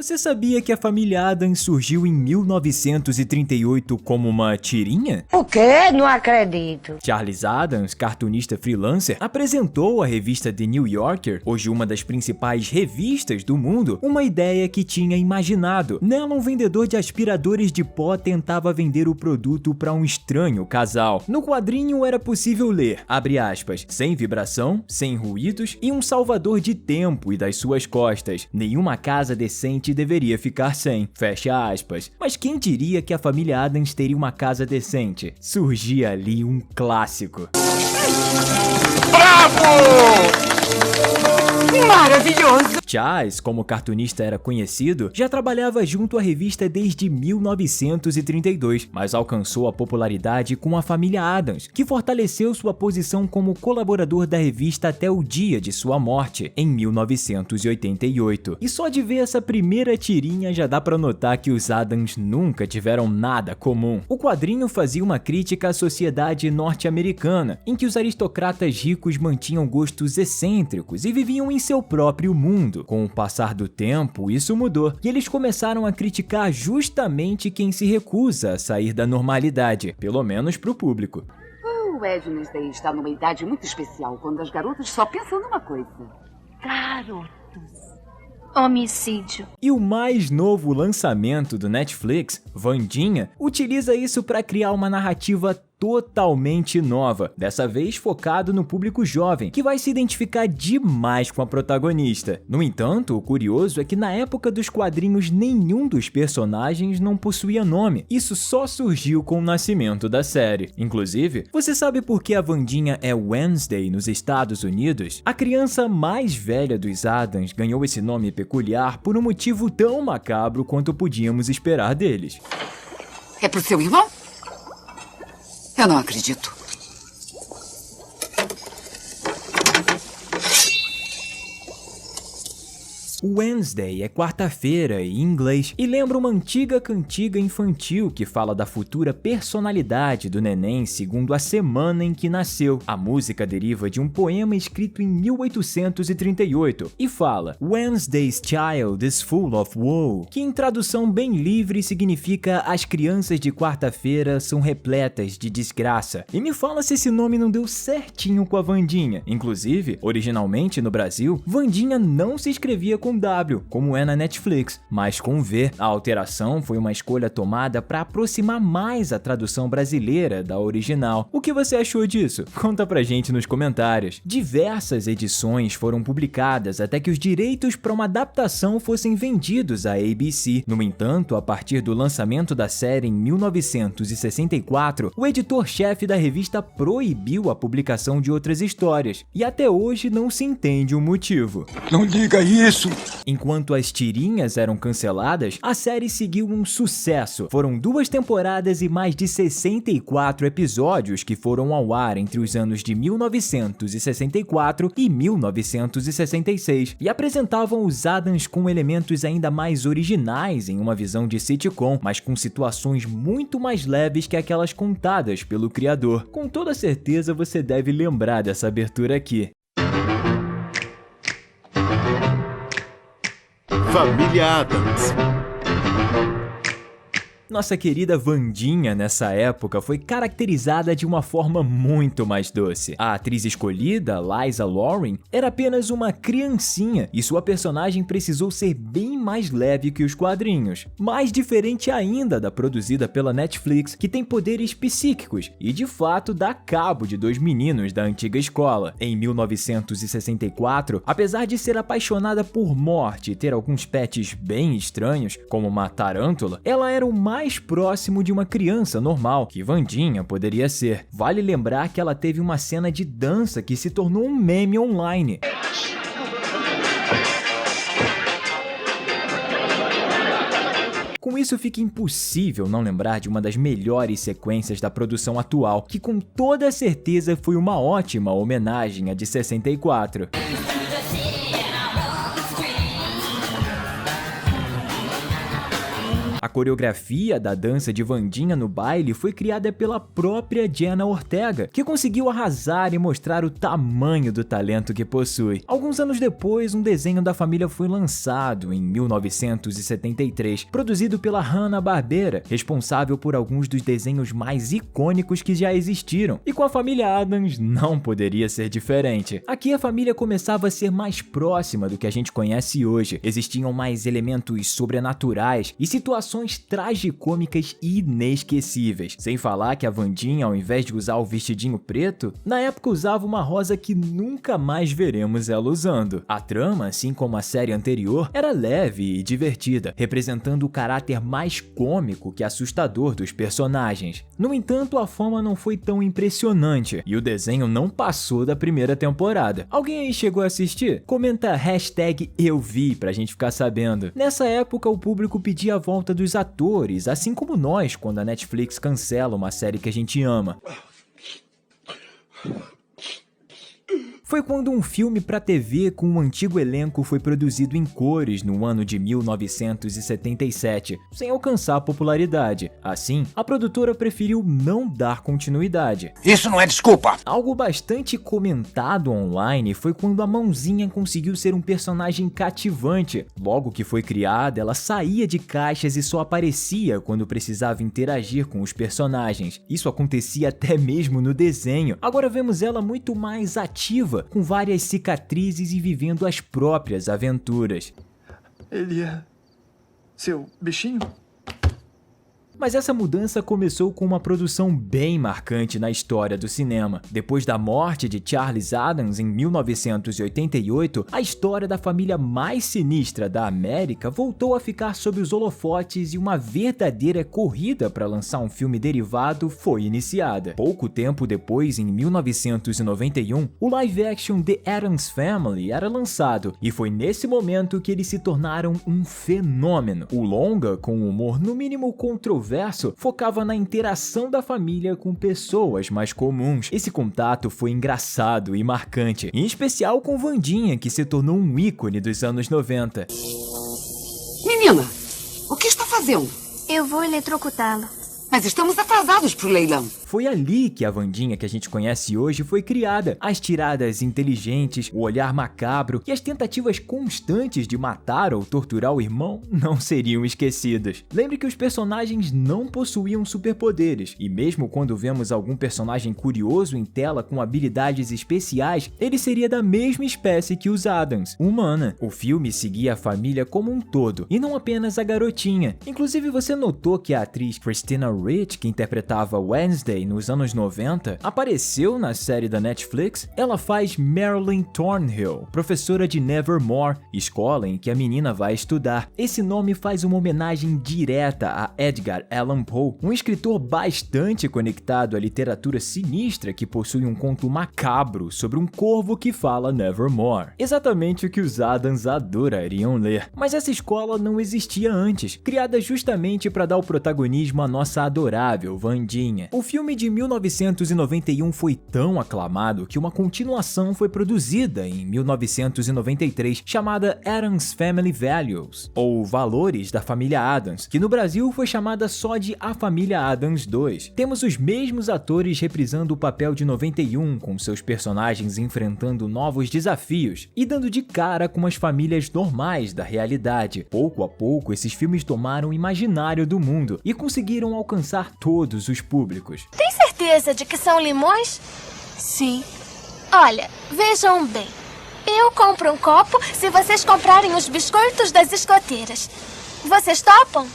Você sabia que a família Addams surgiu em 1938 como uma tirinha? O quê? Não acredito. Charles Addams, cartunista freelancer, apresentou à revista The New Yorker, hoje uma das principais revistas do mundo, uma ideia que tinha imaginado. Nela, um vendedor de aspiradores de pó tentava vender o produto para um estranho casal. No quadrinho era possível ler, abre aspas, sem vibração, sem ruídos e um salvador de tempo e das suas costas. Nenhuma casa decente deveria ficar sem, fecha aspas. Mas quem diria que a família Addams teria uma casa decente? Surgia ali um clássico. Bravo! Maravilhoso! Chas, como cartunista era conhecido, já trabalhava junto à revista desde 1932, mas alcançou a popularidade com a família Addams, que fortaleceu sua posição como colaborador da revista até o dia de sua morte, em 1988. E só de ver essa primeira tirinha já dá pra notar que os Addams nunca tiveram nada comum. O quadrinho fazia uma crítica à sociedade norte-americana, em que os aristocratas ricos mantinham gostos excêntricos e viviam em seu próprio mundo. Com o passar do tempo, isso mudou, e eles começaram a criticar justamente quem se recusa a sair da normalidade, pelo menos pro público. O Wednesday está numa idade muito especial, quando as garotas só pensam numa coisa. Garotos. Homicídio. E o mais novo lançamento do Netflix, Wandinha, utiliza isso para criar uma narrativa totalmente nova, dessa vez focado no público jovem, que vai se identificar demais com a protagonista. No entanto, o curioso é que na época dos quadrinhos nenhum dos personagens não possuía nome. Isso só surgiu com o nascimento da série. Inclusive, você sabe por que a Wandinha é Wednesday nos Estados Unidos? A criança mais velha dos Addams ganhou esse nome peculiar por um motivo tão macabro quanto podíamos esperar deles. É pro seu irmão? Eu não acredito. Wednesday é quarta-feira em inglês e lembra uma antiga cantiga infantil que fala da futura personalidade do neném segundo a semana em que nasceu. A música deriva de um poema escrito em 1838 e fala Wednesday's child is full of woe, que em tradução bem livre significa as crianças de quarta-feira são repletas de desgraça. E me fala se esse nome não deu certinho com a Wandinha. Inclusive, originalmente no Brasil, Wandinha não se escrevia com W, como é na Netflix, mas com V. A alteração foi uma escolha tomada para aproximar mais a tradução brasileira da original. O que você achou disso? Conta pra gente nos comentários. Diversas edições foram publicadas até que os direitos para uma adaptação fossem vendidos à ABC. No entanto, a partir do lançamento da série em 1964, o editor-chefe da revista proibiu a publicação de outras histórias, e até hoje não se entende o motivo. Não diga isso! Enquanto as tirinhas eram canceladas, a série seguiu um sucesso. Foram 2 temporadas e mais de 64 episódios que foram ao ar entre os anos de 1964 e 1966 e apresentavam os Addams com elementos ainda mais originais em uma visão de sitcom, mas com situações muito mais leves que aquelas contadas pelo criador. Com toda certeza você deve lembrar dessa abertura aqui. Família Addams. Nossa querida Wandinha nessa época foi caracterizada de uma forma muito mais doce. A atriz escolhida, Liza Loring, era apenas uma criancinha e sua personagem precisou ser bem mais leve que os quadrinhos. Mais diferente ainda da produzida pela Netflix, que tem poderes psíquicos e de fato dá cabo de 2 meninos da antiga escola. Em 1964, apesar de ser apaixonada por morte e ter alguns pets bem estranhos, como uma tarântula, ela era o mais próximo de uma criança normal que Wandinha poderia ser. Vale lembrar que ela teve uma cena de dança que se tornou um meme online. Com isso fica impossível não lembrar de uma das melhores sequências da produção atual, que com toda certeza foi uma ótima homenagem à de 64. A coreografia da dança de Wandinha no baile foi criada pela própria Jenna Ortega, que conseguiu arrasar e mostrar o tamanho do talento que possui. Alguns anos depois, um desenho da família foi lançado em 1973, produzido pela Hanna-Barbera, responsável por alguns dos desenhos mais icônicos que já existiram. E com a família Addams não poderia ser diferente. Aqui a família começava a ser mais próxima do que a gente conhece hoje. Existiam mais elementos sobrenaturais e situações tragicômicas inesquecíveis. Sem falar que a Wandinha, ao invés de usar o vestidinho preto, na época usava uma rosa que nunca mais veremos ela usando. A trama, assim como a série anterior, era leve e divertida, representando o caráter mais cômico que assustador dos personagens. No entanto, a fama não foi tão impressionante e o desenho não passou da primeira temporada. Alguém aí chegou a assistir? Comenta #EuVi pra gente ficar sabendo. Nessa época, o público pedia a volta dos atores, assim como nós quando a Netflix cancela uma série que a gente ama. Foi quando um filme para TV com um antigo elenco foi produzido em cores no ano de 1977, sem alcançar popularidade. Assim, a produtora preferiu não dar continuidade. Isso não é desculpa. Algo bastante comentado online foi quando a Mãozinha conseguiu ser um personagem cativante. Logo que foi criada, ela saía de caixas e só aparecia quando precisava interagir com os personagens. Isso acontecia até mesmo no desenho. Agora vemos ela muito mais ativa, com várias cicatrizes e vivendo as próprias aventuras. Ele é seu bichinho? Mas essa mudança começou com uma produção bem marcante na história do cinema. Depois da morte de Charles Addams em 1988, a história da família mais sinistra da América voltou a ficar sob os holofotes e uma verdadeira corrida para lançar um filme derivado foi iniciada. Pouco tempo depois, em 1991, o live action The Addams Family era lançado e foi nesse momento que eles se tornaram um fenômeno. O longa, com um humor no mínimo controverso, focava na interação da família com pessoas mais comuns. Esse contato foi engraçado e marcante, em especial com Wandinha, que se tornou um ícone dos anos 90. Menina, o que está fazendo? Eu vou eletrocutá-lo. Mas estamos atrasados para o leilão. Foi ali que a Wandinha que a gente conhece hoje foi criada. As tiradas inteligentes, o olhar macabro e as tentativas constantes de matar ou torturar o irmão não seriam esquecidas. Lembre que os personagens não possuíam superpoderes, e mesmo quando vemos algum personagem curioso em tela com habilidades especiais, ele seria da mesma espécie que os Addams, humana. O filme seguia a família como um todo, e não apenas a garotinha. Inclusive, você notou que a atriz Christina Ricci, que interpretava Wednesday nos anos 90, apareceu na série da Netflix? Ela faz Marilyn Thornhill, professora de Nevermore, escola em que a menina vai estudar. Esse nome faz uma homenagem direta a Edgar Allan Poe, um escritor bastante conectado à literatura sinistra que possui um conto macabro sobre um corvo que fala Nevermore. Exatamente o que os Addams adorariam ler. Mas essa escola não existia antes, criada justamente para dar o protagonismo à nossa adorável Wandinha. O filme de 1991 foi tão aclamado que uma continuação foi produzida em 1993, chamada Addams Family Values, ou Valores da Família Addams, que no Brasil foi chamada só de A Família Addams 2. Temos os mesmos atores reprisando o papel de 91, com seus personagens enfrentando novos desafios e dando de cara com as famílias normais da realidade. Pouco a pouco, esses filmes tomaram o imaginário do mundo e conseguiram alcançar todos os públicos. Tem certeza de que são limões? Sim. Olha, vejam bem. Eu compro um copo se vocês comprarem os biscoitos das escoteiras. Vocês topam?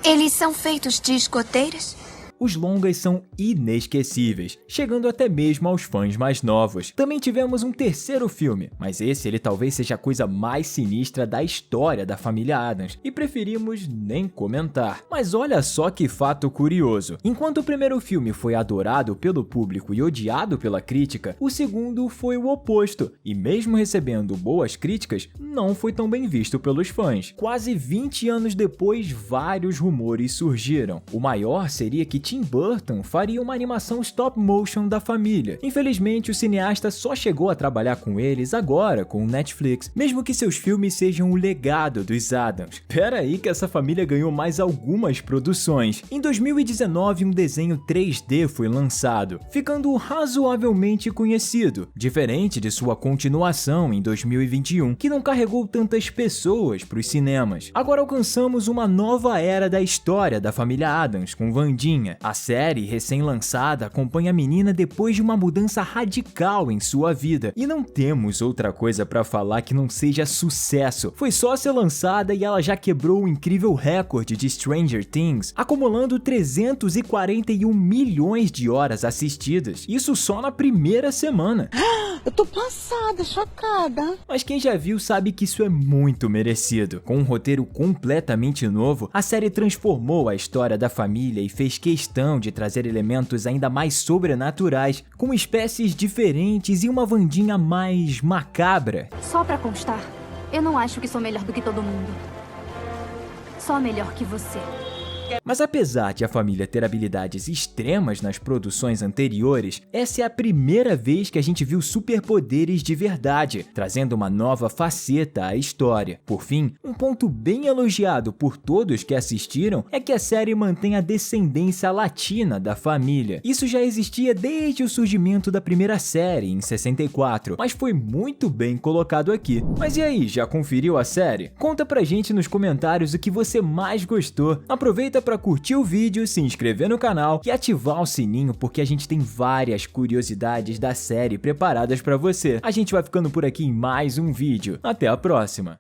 Eles são feitos de escoteiras? Os longas são inesquecíveis, chegando até mesmo aos fãs mais novos. Também tivemos um terceiro filme, mas ele talvez seja a coisa mais sinistra da história da família Addams, e preferimos nem comentar. Mas olha só que fato curioso. Enquanto o primeiro filme foi adorado pelo público e odiado pela crítica, o segundo foi o oposto, e mesmo recebendo boas críticas, não foi tão bem visto pelos fãs. Quase 20 anos depois, vários rumores surgiram. O maior seria que Tim Burton faria uma animação stop motion da família. Infelizmente, o cineasta só chegou a trabalhar com eles agora com o Netflix, mesmo que seus filmes sejam o legado dos Addams. Pera aí que essa família ganhou mais algumas produções. Em 2019, um desenho 3D foi lançado, ficando razoavelmente conhecido, diferente de sua continuação em 2021, que não carregou tantas pessoas para os cinemas. Agora alcançamos uma nova era da história da família Addams com Wandinha. A série, recém-lançada, acompanha a menina depois de uma mudança radical em sua vida, e não temos outra coisa para falar que não seja sucesso. Foi só ser lançada e ela já quebrou o incrível recorde de Stranger Things, acumulando 341 milhões de horas assistidas. Isso só na primeira semana. Eu tô passada, chocada. Mas quem já viu sabe que isso é muito merecido. Com um roteiro completamente novo, a série transformou a história da família e fez questão de trazer elementos ainda mais sobrenaturais, com espécies diferentes e uma Wandinha mais macabra. Só pra constar, eu não acho que sou melhor do que todo mundo. Só melhor que você. Mas apesar de a família ter habilidades extremas nas produções anteriores, essa é a primeira vez que a gente viu superpoderes de verdade, trazendo uma nova faceta à história. Por fim, um ponto bem elogiado por todos que assistiram é que a série mantém a descendência latina da família. Isso já existia desde o surgimento da primeira série, em 64, mas foi muito bem colocado aqui. Mas e aí, já conferiu a série? Conta pra gente nos comentários o que você mais gostou. Aproveita para curtir o vídeo, se inscrever no canal e ativar o sininho, porque a gente tem várias curiosidades da série preparadas para você. A gente vai ficando por aqui em mais um vídeo. Até a próxima!